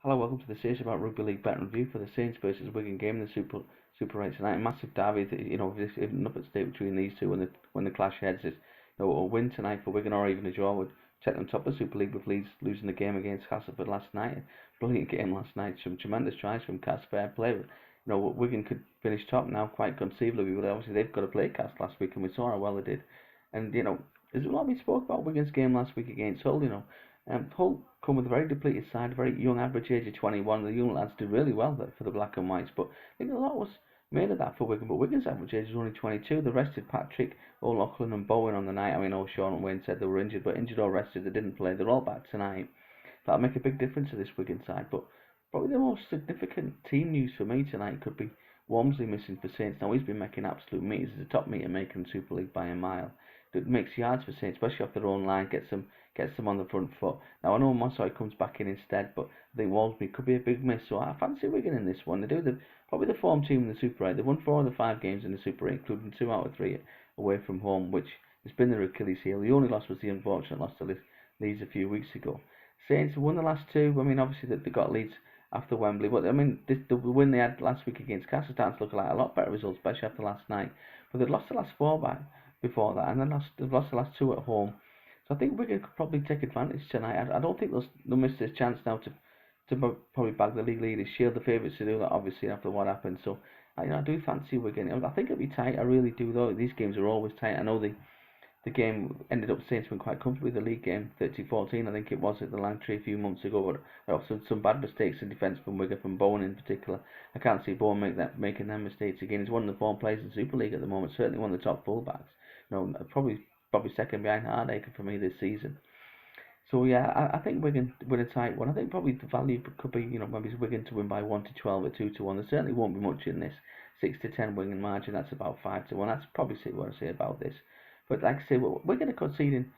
Hello, welcome to the series about Rugby League bet review for the Saints versus Wigan game in the Super 8 tonight. A massive derby, this up at stake between these two when the clash heads. Is a win tonight for Wigan or even a draw would take them top of the Super League with Leeds losing the game against Castleford last night. Brilliant game last night, some tremendous tries from Cas, fair play. But, Wigan could finish top now quite conceivably, but obviously they've got to play Cas last week and we saw how well they did. And there's a lot we spoke about Wigan's game last week against Hull. Hull come with a very depleted side, a very young average age of 21. The young lads did really well for the black and whites, but I think a lot was made of that for Wigan. But Wigan's average age is only 22. They rested Patrick, O'Loughlin, and Bowen on the night. I mean, O'Shawn and Wayne said they were injured, but injured or rested, they didn't play. They're all back tonight. That'll make a big difference to this Wigan side. But probably the most significant team news for me tonight could be Walmsley missing for Saints. Now he's been making absolute meters. He's a top meter maker in Super League by a mile. It makes yards for Saints, especially off their own line, gets them on the front foot. Now I know Mossoy comes back in instead, but I think Walmsley could be a big miss. So I fancy Wigan in this one. Probably the form team in the Super 8. They've won 4 of the 5 games in the Super 8, including 2 out of 3 away from home, which has been their Achilles heel. The only loss was the unfortunate loss to Leeds a few weeks ago. Saints won the last 2. I mean, obviously they got Leeds after Wembley, but I mean the win they had last week against Castle starting to look like a lot better results, especially after last night. But they'd lost the last 4 back before that, and then they've lost the last 2 at home. So I think Wigan could probably take advantage tonight. I don't think they'll miss this chance now to probably bag the league leaders. Shield the favourites to do that, obviously, after what happened. So I do fancy Wigan. I think it'll be tight. I really do, though. These games are always tight. I know the game ended up Saints win quite comfortably, the league game, 30-14, I think it was, at the Langtree a few months ago, but also some bad mistakes in defence from Wigan, from Bowen in particular. I can't see Bowen making them mistakes again. He's one of the form players in Super League at the moment, certainly one of the top fullbacks. Probably second behind Hardacre for me this season. So yeah, I think Wigan win a tight one. I think probably the value could be, maybe Wigan to win by 1-12 or 2-1. There certainly won't be much in this 6-10 Wigan margin. That's about 5-1. That's probably what I say about this. But like I say, we're going to conceding,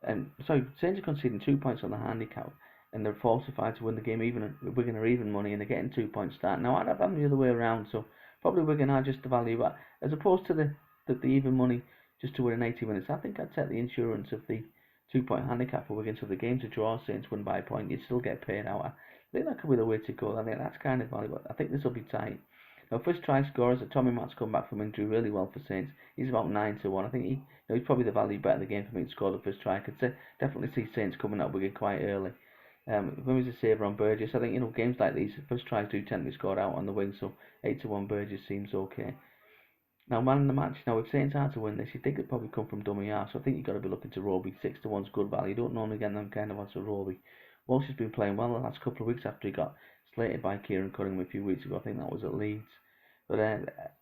Saints are conceding 2 points on the handicap, and they're falsified to win the game. Even Wigan are even money, and they're getting 2 points start. Now I'd have them the other way around. So probably Wigan are just the value, but as opposed to the even money just to win in 80 minutes. I think I'd take the insurance of the 2 point handicap for Wigan. So the game's a draw, Saints win by a point, you'd still get paid out. I think that could be the way to go. I think that's kind of value, but I think this will be tight. Now, first try scorers, Tommy Matt's come back from injury really well for Saints. He's about 9-1. I think he's probably the value bet of the game for me to score the first try. I could definitely see Saints coming up Wigan quite early. When was a saver on Burgess? I think games like these, first tries do tend to be scored out on the wing, so 8-1 Burgess seems okay. Now, man in the match. Now, if Saints are to win this, you think it'd probably come from dummy half. So I think you've got to be looking to Roby. 6-1's good value. You don't normally get them kind of odds for Roby. Walsh has been playing well the last couple of weeks after he got slated by Kieran Cunningham a few weeks ago. I think that was at Leeds. But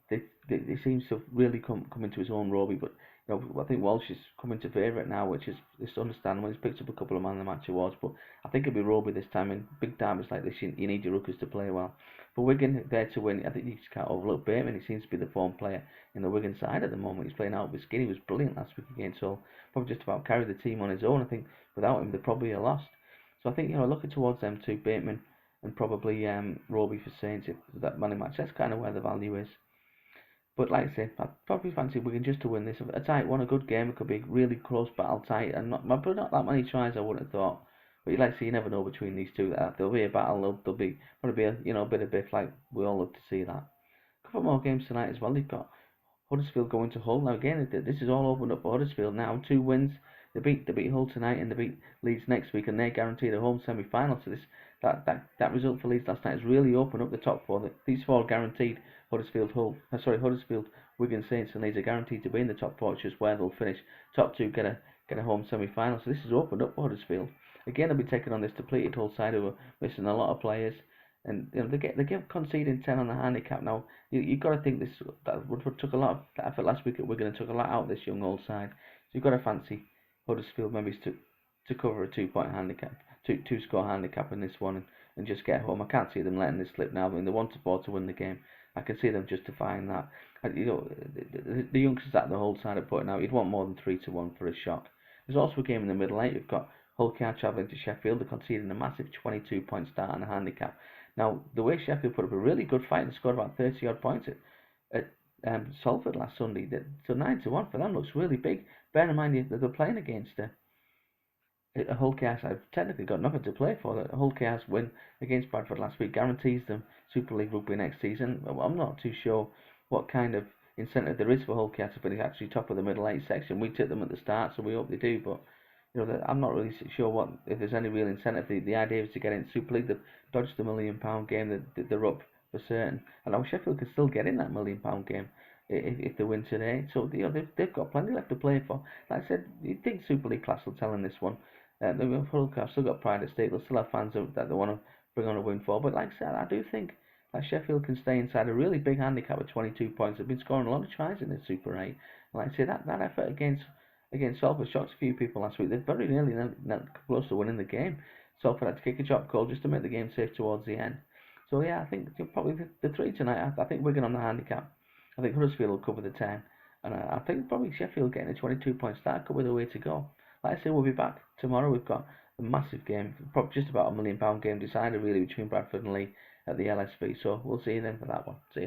he seems to have really come into his own, Roby. But I think Walsh is coming to favourite now, which is understandable. He's picked up a couple of man of the match awards, but I think it'll be Roby this time. In big derbies like this, you need your rookers to play well. For Wigan, there to win, I think you just can't overlook Bateman. He seems to be the form player in the Wigan side at the moment. He's playing out with skin. He was brilliant last week against Hull. Probably just about carried the team on his own. I think without him, they probably are lost. So I think looking towards them two, Bateman and probably Roby for Saints, if that money match. That's kind of where the value is. But like I say, I probably fancy Wigan just to win this. A tight one, a good game. It could be a really close battle, tight, and not that many tries. I wouldn't have thought. But you you never know between these two. There'll be a battle. There'll be probably be a bit of biff. Like we all love to see that. A couple more games tonight as well. They've got Huddersfield going to Hull. Now again, this is all opened up for Huddersfield now. 2 wins. They beat Hull tonight and they beat Leeds next week, and they're guaranteed a home semi-final. So that result for Leeds last night has really opened up the top 4. These 4 are guaranteed. Huddersfield, Wigan, Saints, and Leeds are guaranteed to be in the top 4, which is where they'll finish. Top 2 get a home semi-final. So this has opened up for Huddersfield. Again, they'll be taking on this depleted Hull side who are missing a lot of players. And they get conceding 10 on the handicap. Now you've got to think that Woodward took a lot of effort last week at Wigan and took a lot out of this young Hull side. So you've got to fancy Huddersfield maybe to cover a 2 point handicap, two score handicap in this one, and just get home. I can't see them letting this slip now. I mean, they want to 4 to win the game. I can see them justifying that. The youngsters at the Hull side are putting out. You'd want more than 3-1 for a shock. There's also a game in the middle eight. You've got Hull travelling to Sheffield. They're conceding a massive 22-point start on the handicap. Now, the way Sheffield put up a really good fight and scored about 30 odd points at Salford last Sunday, so 9-1 for them looks really big. Bear in mind that they're playing against Hull Chaos have technically got nothing to play for. The Hull Chaos win against Bradford last week guarantees them Super League Rugby next season. I'm not too sure what kind of incentive there is for Hull Chaos to finish actually top of the middle eight section. We took them at the start, so we hope they do. But I'm not really sure what if there's any real incentive. The idea is to get into Super League. They've dodged the £1 million game. They're up for certain, and now Sheffield can still get in that £1 million game if they win today. So they've got plenty left to play for. Like I said, you'd think Super League class will tell in this one. Hull have still got pride at stake. They'll still have fans that they want to bring on a win for. But like I said, I do think that Sheffield can stay inside a really big handicap of 22 points. They've been scoring a lot of tries in the Super 8. And like I say, that effort against Salford shocked a few people last week. They're very nearly close to winning the game. Salford had to kick a drop goal just to make the game safe towards the end. So yeah, I think probably the three tonight. I think Wigan on the handicap. I think Huddersfield will cover the 10. And I think probably Sheffield getting a 22-point start could be the way to go. Like I say, we'll be back tomorrow. We've got a massive game, probably just about £1 million game decided really between Bradford and Leigh at the LSB. So we'll see you then for that one. See you.